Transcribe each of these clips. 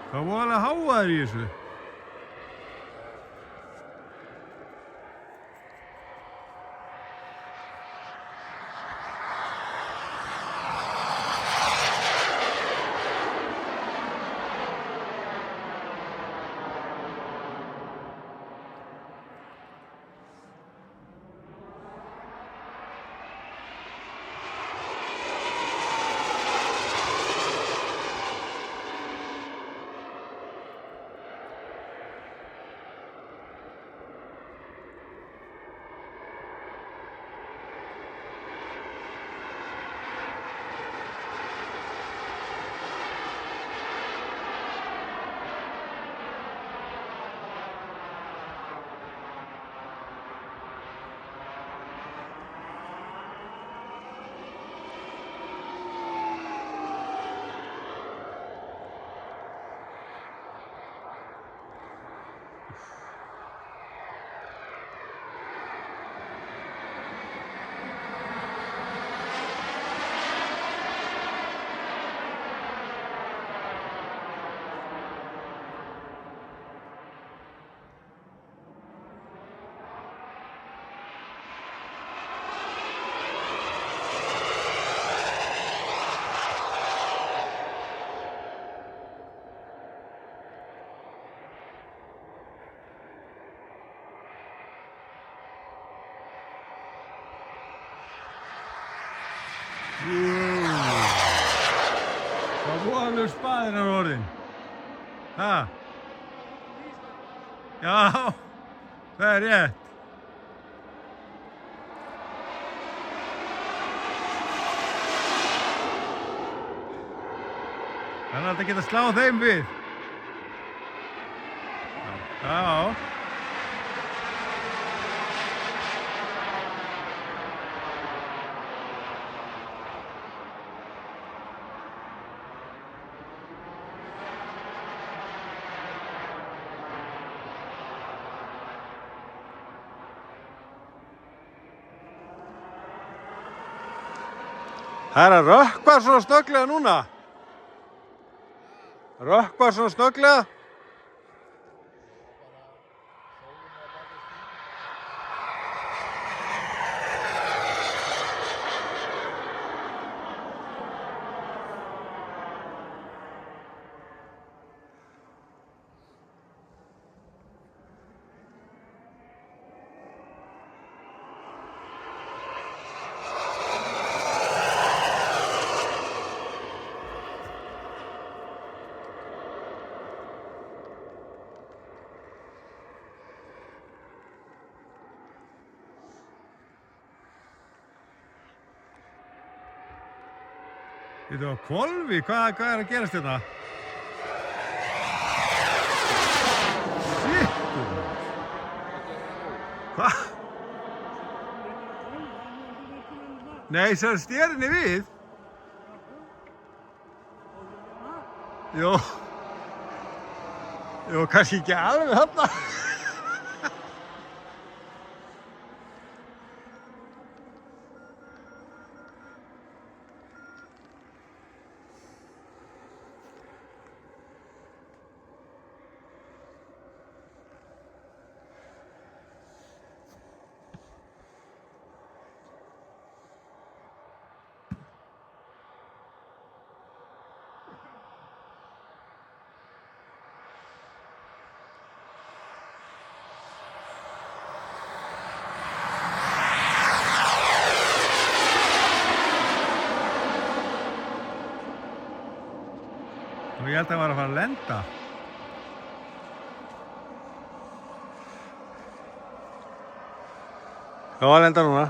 Hvað voðalega háaður í þessu? Hvað voðalegur spaðinn er orðinn. Ha? Já, það er rétt. Þannig að þetta geta sláð þeim við. Já. Það er að rökkva svona snögglega núna. Rökkva svona snögglega. Þetta var hvolfi, hvað er að gerast hérna? Sittur! Hvað? Nei, það er stjörni við. Jó, kannski ekki alveg þarna. Og ég held að hann var að fara að lenda. Já, að lenda núna.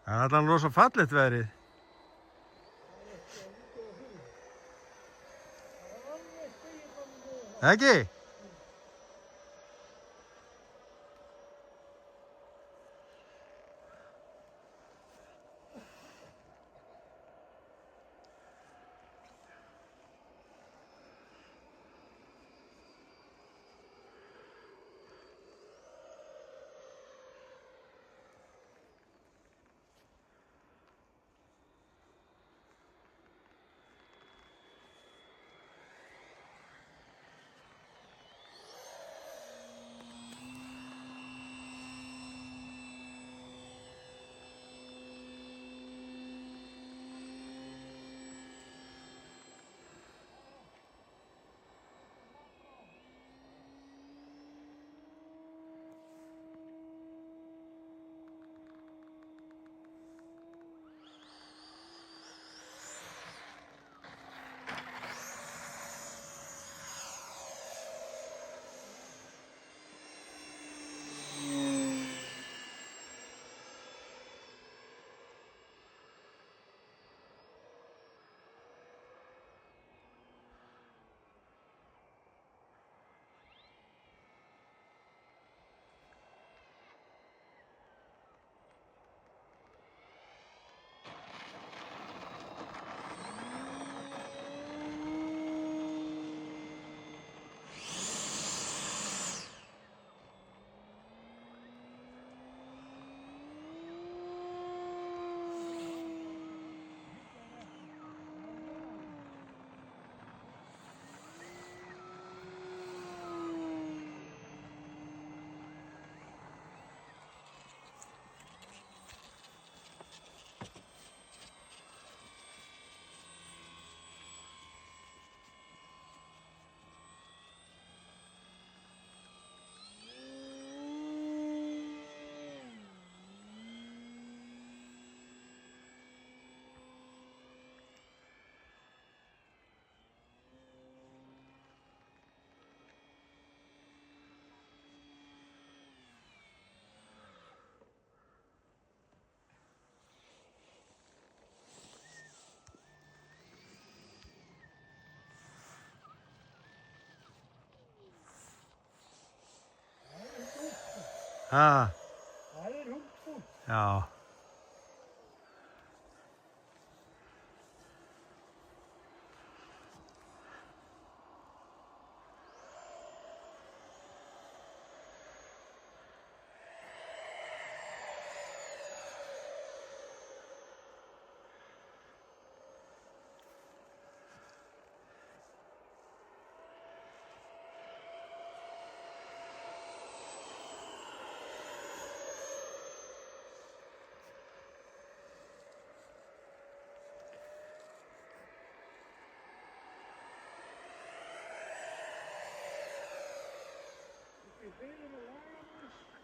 Það er allan rosa fallegt veðrið. Ekki? Ha. Það er hugsfólk. Já.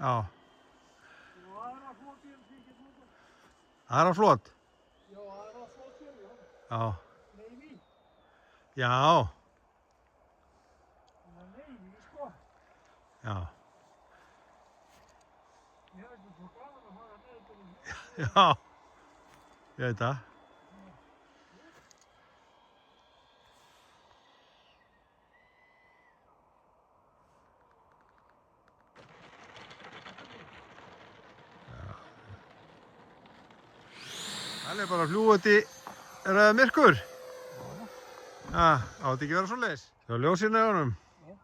Já. Og aðra flotvél sem ég get notað. Aðra flott? Já, aðra flotvél, já. Já. Navy. Já. Það er Navy, sko. Já. Ég hef ekki svo gaman að fara með þetta í. Já. Ég veit það. Það er bara fljúandi, er það myrkur? Já, átti ekki vera svoleiðis. Sjá ljósinn í honum. Já.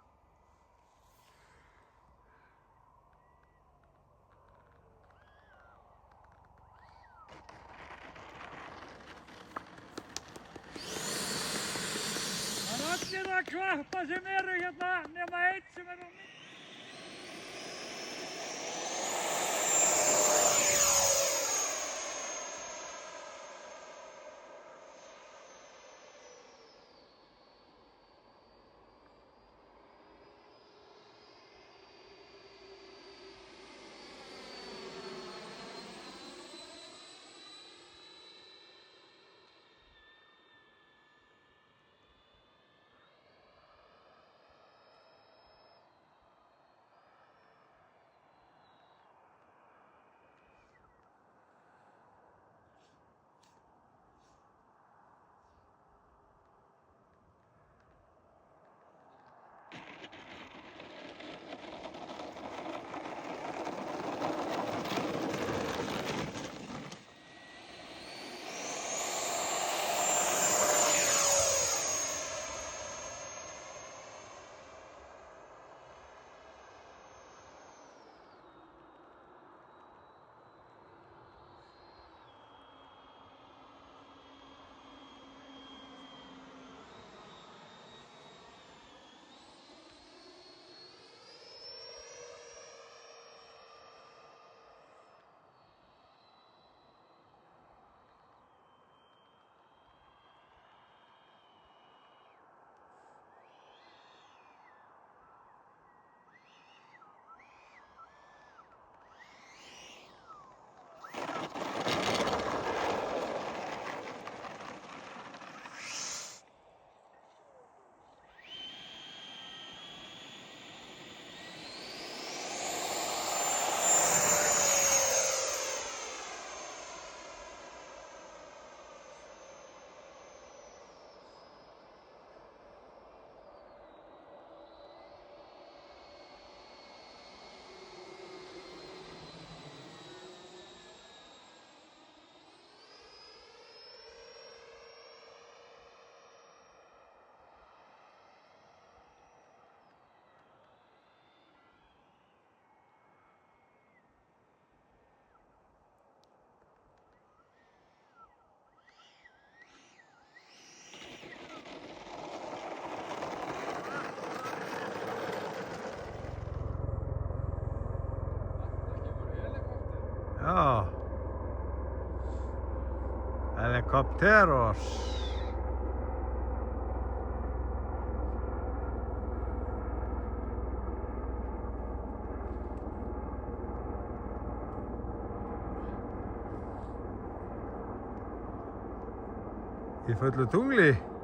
Það er allir að klappa sem eru hérna nema einn sem er á mynd. Helikopteros. Í fullu tungli.